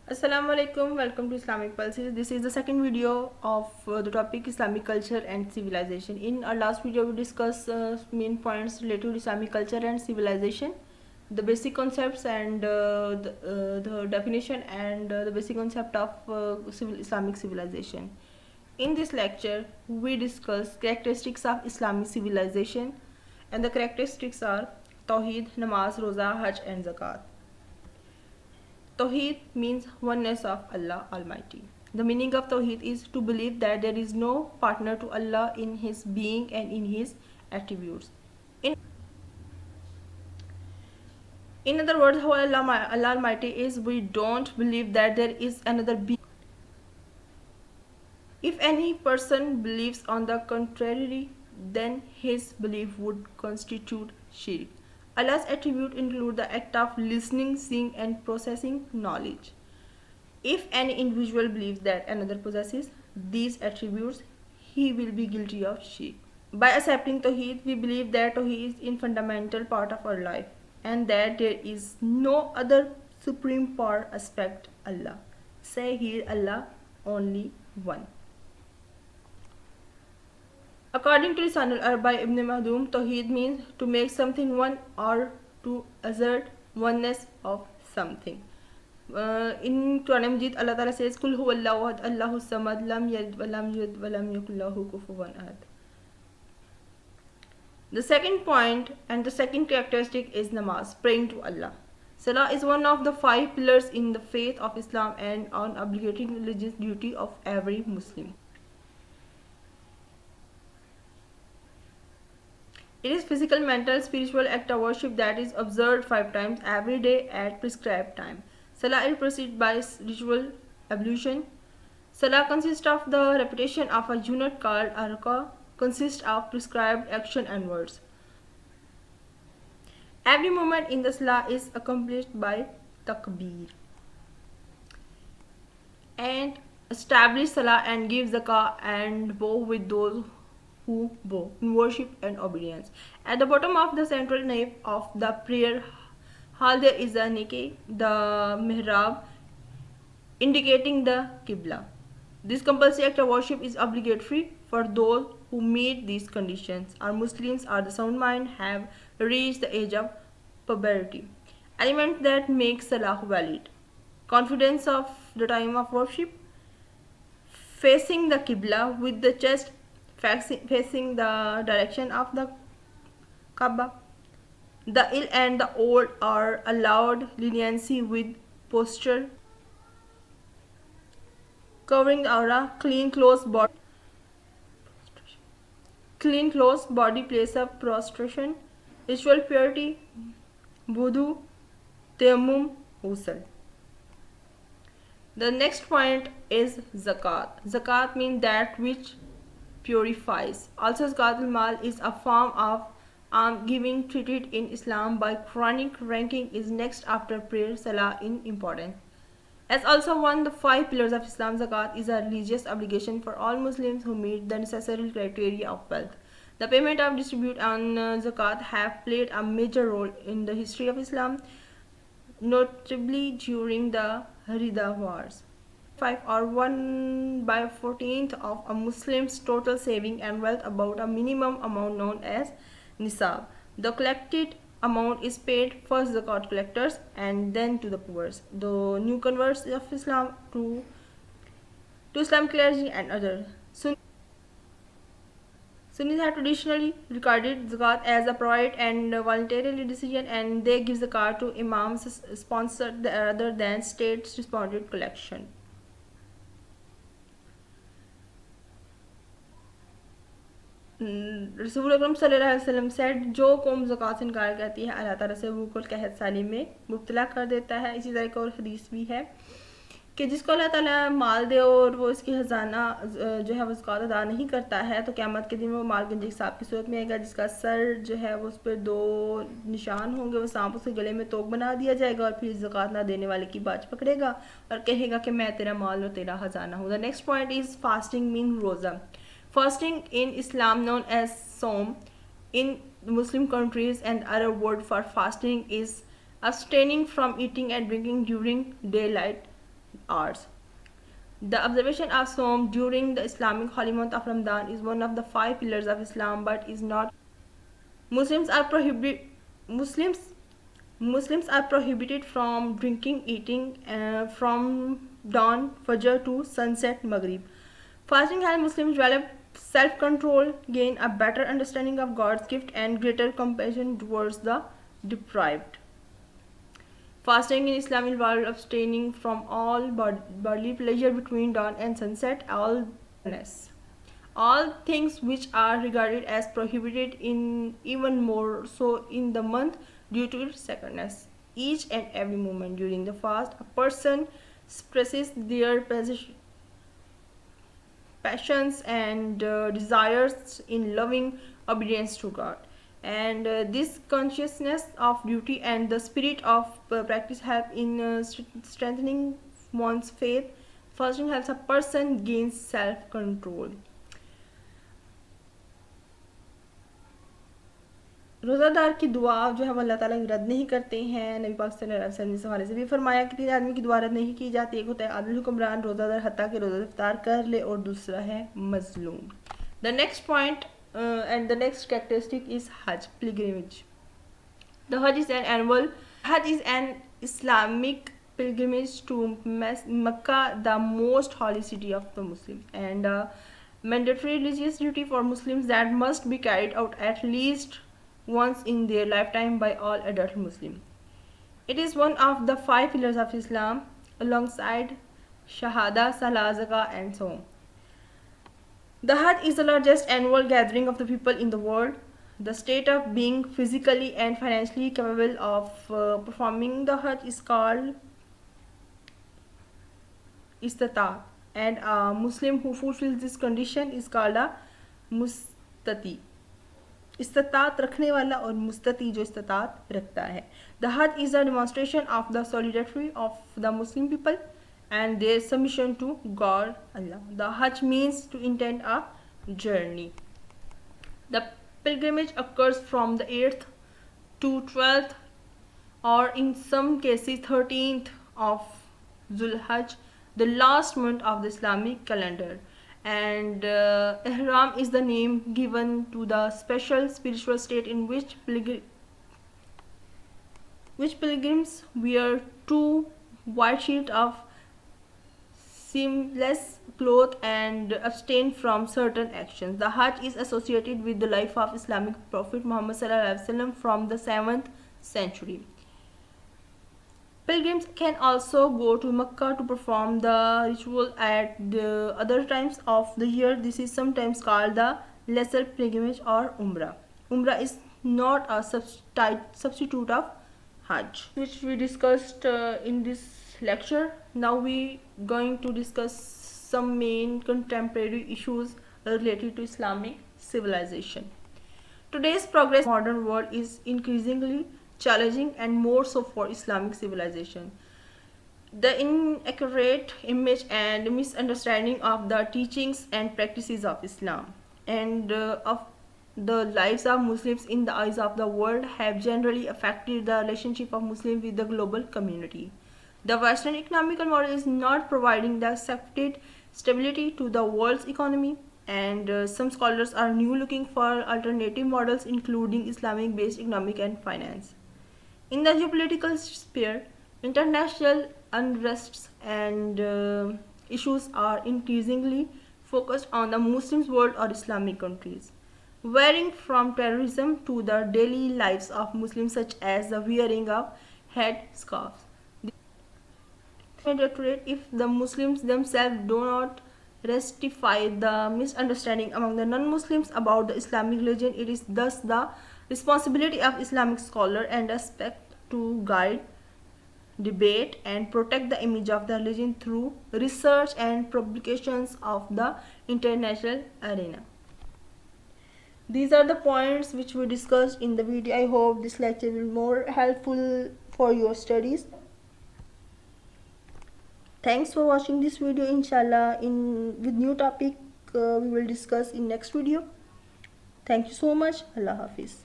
Assalamu alaikum, welcome to Islamic Pulses. This is the second video of the topic Islamic culture and civilization. In our last video, we discussed main points related to Islamic culture and civilization, the basic concepts and the definition and the basic concept of Islamic civilization. In this lecture, we discuss characteristics of Islamic civilization, and the characteristics are Tawheed, Namaz, Roza, Hajj, and Zakat. Tawheed means oneness of Allah Almighty. The meaning of Tawheed is to believe that there is no partner to Allah in His being and in His attributes. In other words, how Allah Almighty is, we don't believe that there is another being. If any person believes on the contrary, then his belief would constitute shirk. Allah's attributes include the act of listening, seeing, and processing knowledge. If any individual believes that another possesses these attributes, he will be guilty of shirk. By accepting Tawheed, we believe that Tawheed is a fundamental part of our life and that there is no other supreme power aspect Allah. Say here Allah only one. According to Lisan al-Arab by Ibn Mahdum, Tawheed means to make something one or to assert oneness of something. In Quran Majid, Allah Ta'ala says, Kul huwallahu ahad, Allahu samad, lam yalid wa lam yulad wa lam yakul lahu kufuwan ahad. The second point and the second characteristic is namaz, praying to Allah. Salah is one of the 5 pillars in the faith of Islam and an obligatory religious duty of every Muslim. It is physical, mental, spiritual act of worship that is observed 5 times every day at prescribed time. Salah is preceded by ritual ablution. Salah consists of the repetition of a unit called arka, consists of prescribed action and words. Every movement in the salah is accomplished by takbir. And establish salah and give zakah and bow with those who bow in worship and obedience. At the bottom of the central nave of the prayer hall there is a niqab, the mihrab, indicating the qibla. This compulsory act of worship is obligatory for those who meet these conditions. Our Muslims are the sound mind, have reached the age of puberty. Elements that make salah valid: confidence of the time of worship, facing the qibla with the chest facing the direction of the Kaaba. The ill and the old are allowed leniency with posture, covering the aura, clean clothes, body place of prostration, ritual purity, wudu, tayammum, ghusl. The next point is zakat. Zakat means that which purifies. Also, zakat al-mal is a form of giving treated in Islam by Quranic ranking is next after prayer, salah in importance. As also one of the 5 pillars of Islam, zakat is a religious obligation for all Muslims who meet the necessary criteria of wealth. The payment of distribute on zakat have played a major role in the history of Islam, notably during the Harida Wars. 5 or 1 by 14th of a Muslim's total saving and wealth about a minimum amount known as nisab. The collected amount is paid first to the zakat collectors and then to the poor, the new converts of Islam to Islam clergy and others. Sunnis have traditionally regarded zakat as a private and voluntary decision, and they give zakat to imams sponsored rather than state-sponsored collection. रसूल अकरम सल्लल्लाहु अलैहि वसल्लम said, जो कौम ज़कात से इनकार करती है अल्लाह ताला से वो कुल कहत साली में मुब्तला कर देता है. इसी तरह एक और हदीस भी है कि जिसको अल्लाह ताला माल दे और वो इसकी ख़जाना जो है वो ज़कात अदा नहीं करता है तो क़यामत के दिन वो माल गंजे सांप की सूरत में आएगा, जिसका सर जो है वो उस पर 2 निशान होंगे. वो सांप उसके गले में तोक बना दिया जाएगा और फिर ज़कात ना देने वाले की बाज पकड़ेगा और कहेगा कि मैं तेरा माल और तेरा ख़जाना हूँ. The next point is fasting mean रोज़ा. Fasting in Islam, known as Sawm in Muslim countries, and other word for fasting is abstaining from eating and drinking during daylight hours. The observation of Som during the Islamic holy month of Ramadan is one of the five pillars of Islam, but is not. Muslims are prohibited. Muslims Muslims are prohibited from drinking, eating from dawn Fajr to sunset Maghrib. Fasting helps Muslims develop self-control, gain a better understanding of God's gift, and greater compassion towards the deprived. Fasting in Islam involves abstaining from all bodily pleasure between dawn and sunset, all things which are regarded as prohibited in even more so in the month due to its sacredness. Each and every moment during the fast, a person expresses their passions and desires in loving obedience to God. And this consciousness of duty and the spirit of practice help in strengthening one's faith. Fasting helps a person gain self-control. रोज़ादार की दुआ जो है वो अल्लाह ताला रद्द नहीं करते हैं। नबी पाक सल्लल्लाहु अलैहि वसल्लम ने इस हवाले से भी फरमाया कि तीन आदमी की दुआ रद्द नहीं की जाती। एक होता है आदिल हुक्मरान, रोज़ादार हत्ता के रोज़ा इफ्तार कर ले, और दूसरा है मजलूम। The next point and the next characteristic is हज, पिलग्रिमेज। द हज is an Islamic pilgrimage to Mecca, the most holy city of the Muslims, and a mandatory religious duty for Muslims that must be carried out at least once in their lifetime by all adult Muslims. It is one of the five pillars of Islam alongside Shahada, Salah, Zakah, and so on. The Hajj is the largest annual gathering of the people in the world. The state of being physically and financially capable of performing the Hajj is called istata, and a Muslim who fulfills this condition is called a mustati. इस्तात रखने वाला और मुस्तती जो इस्तात रखता है. The Hajj is a demonstration of the solidarity of the Muslim people and their submission to God Allah. The Hajj means to intend a journey. The pilgrimage occurs from the 8th to 12th, or in some cases 13th of Zulhajj, the last month of the Islamic calendar. And Ihram is the name given to the special spiritual state in which pilgrims wear two white sheets of seamless cloth and abstain from certain actions. The Hajj is associated with the life of Islamic Prophet Muhammad ﷺ from the 7th century. Pilgrims can also go to Mecca to perform the ritual at the other times of the year. This is sometimes called the lesser pilgrimage or Umrah. Umrah is not a substitute of Hajj, which we discussed in this lecture. Now we going to discuss some main contemporary issues related to Islamic civilization. Today's progress modern world is increasingly challenging, and more so for Islamic civilization. The inaccurate image and misunderstanding of the teachings and practices of Islam and of the lives of Muslims in the eyes of the world have generally affected the relationship of Muslims with the global community. The Western economical model is not providing the accepted stability to the world's economy, and some scholars are now looking for alternative models including Islamic based economic and finance. In the geopolitical sphere, international unrests and issues are increasingly focused on the Muslim world or Islamic countries, varying from terrorism to the daily lives of Muslims, such as the wearing of head scarves. If the Muslims themselves do not rectify the misunderstanding among the non-Muslims about the Islamic religion, it is thus the responsibility of Islamic scholar and aspect to guide, debate, and protect the image of the religion through research and publications of the international arena. These are the points which we discussed in the video. I hope this lecture will be more helpful for your studies. Thanks for watching this video. Inshallah, with new topic we will discuss in next video. Thank you so much. Allah Hafiz.